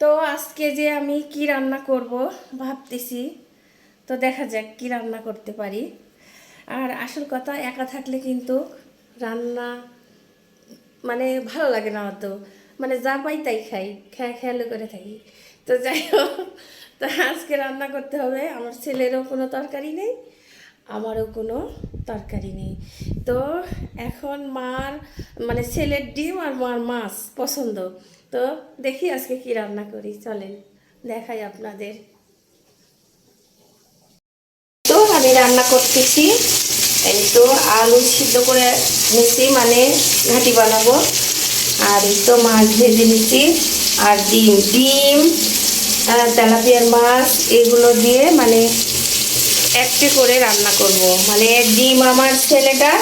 তো আজকে যে আমি কি রান্না করব ভাবতেছি। তো দেখা যাক কি রান্না করতে পারি। আর আসল কথা, একা থাকলে কিন্তু রান্না ভালো লাগে না অত। যা পাই তাই খাই, খেয়াল করে থাকি। তো যাই হোক, তো আজকে রান্না করতে হবে। আমার ছেলেরও কোনো তরকারি নেই, আমারও কোনো তরকারি নেই। তো এখন মার ছেলের ডিম আর মার মাছ পছন্দ। তো দেখি আজকে কি রান্না করি, চলেন দেখাই আপনাদের। তো আমি রান্না করতেছি, এই তো আলু সিদ্ধ করে নিচ্ছি, ঘাঁটি বানাবো। আর এই তো মাছ ভেজে নিচ্ছি, আর ডিম ডিম তেলাপিয়ার মাছ এগুলো দিয়ে একটু করে রান্না করব। ডিম আমার ছেলেটা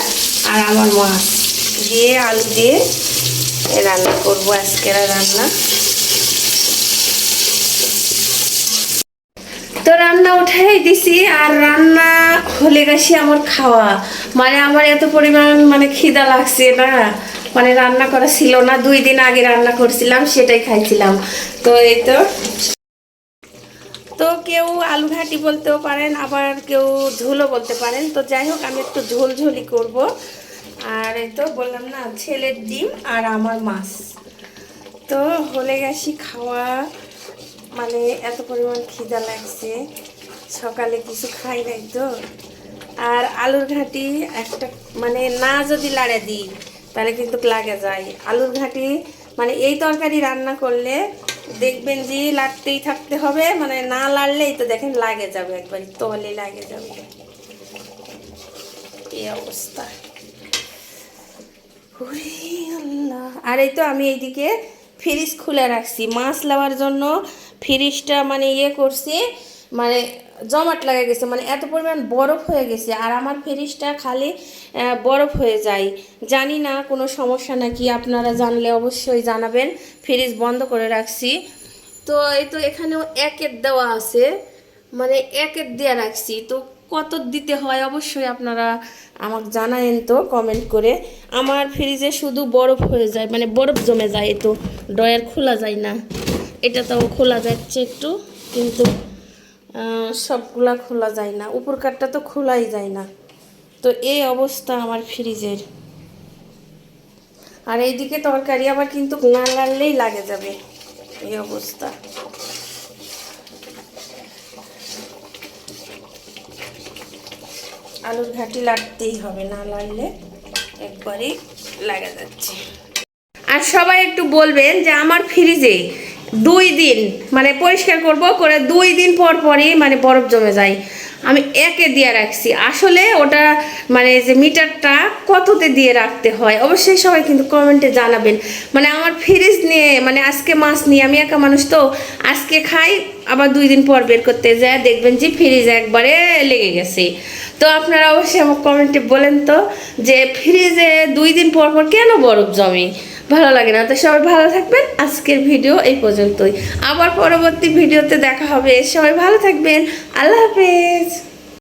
আর আমার মাছ দিয়ে আলু দিয়ে রান্না করব আজকের রান্না। তো রান্না উঠাই দিছি, আর রান্না হলে গেছি আমার খাওয়া। আমার এত পরিমাণ খিদা লাগছে না, রান্না করা ছিল না, 2 দিন আগে রান্না করছিলাম, সেটাই খাইছিলাম। তো এই তো তো কেউ আলু ঘাটি বলতেও পারেন, আবার কেউ ঝোলও বলতে পারেন। তো যাই হোক, আমি একটু ঝোল ঝোলই করব। আর এই তো বললাম না, ছেলের ডিম আর আমার মাছ। তো হলে গেছি খাওয়া, এত পরিমাণ খিদা লাগছে, সকালে কিছু খাই নাই তো। আর আলুর ঘাটি একটা না যদি লাড়ে দিই তাহলে কিন্তু লাগে যায় আলুর ঘাটি। এই তরকারি রান্না করলে দেখবেন যে লাড়তেই থাকতে হবে, না লাড়লেই তো দেখেন লাগে যাবে, একবারই তলে লাগে যাবে, এই অবস্থা। আল্লাহ। আর এই তো আমি এইদিকে ফ্রিজ খুলে রাখছি মাছ নেওয়ার জন্য। ফ্রিজটা ইয়ে করছি, মানে জমাট লাগে গেছে, এত পরিমাণ বরফ হয়ে গেছে। আর আমার ফ্রিজটা খালি বরফ হয়ে যায়। জানি না কোনো সমস্যা নাকি, আপনারা জানলে অবশ্যই জানাবেন। ফ্রিজ বন্ধ করে রাখছি। তো এই তো এখানেও একের দেওয়া আছে, একের দেওয়া রাখছি। তো কত দিতে হয় অবশ্যই আপনারা আমাকে জানায়েন তো কমেন্ট করে। আমার ফ্রিজে শুধু বরফ হয়ে যায়, বরফ জমে যায়, তো ডয়ার খোলা যায় না। এটা তো খোলা যাচ্ছে একটু, কিন্তু সবগুলা খোলা যায় না, উপর কাঠটা তো খোলাই যায় না। তো এই অবস্থা আমার ফ্রিজের। আর এইদিকে তরকারি আবার কিন্তু না লাড়লেই লাগে যাবে, এই অবস্থা। আলুর ঘাটি লাড়তেই হবে, না লাড়লে একবারই লাগা যাচ্ছে। আর সবাই একটু বলবেন যে আমার ফ্রিজে 2 দিন পরিষ্কার করব, করে 2 দিন পর পরই বরফ জমে যায়। আমি একে দিয়ে রাখছি, আসলে ওটা যে মিটারটা কততে দিয়ে রাখতে হয় অবশ্যই সবাই কিন্তু কমেন্টে জানাবেন। আমার ফ্রিজ নিয়ে আজকে মাছ নিয়ে, আমি একা মানুষ তো, আজকে খাই, আবার 2 দিন পর বের করতে যায় দেখবেন যে ফ্রিজ একবারে লেগে গেছে। তো আপনারা অবশ্যই আমার কমেন্টে বলেন তো, যে ফ্রিজে 2 দিন পর পর কেন বরফ জমে, ভালো লাগে না। তো সবাই ভালো থাকবেন, আজকের ভিডিও এই পর্যন্তই। আবার পরবর্তী ভিডিওতে দেখা হবে, সবাই ভালো থাকবেন, আল্লাহ হাফেজ।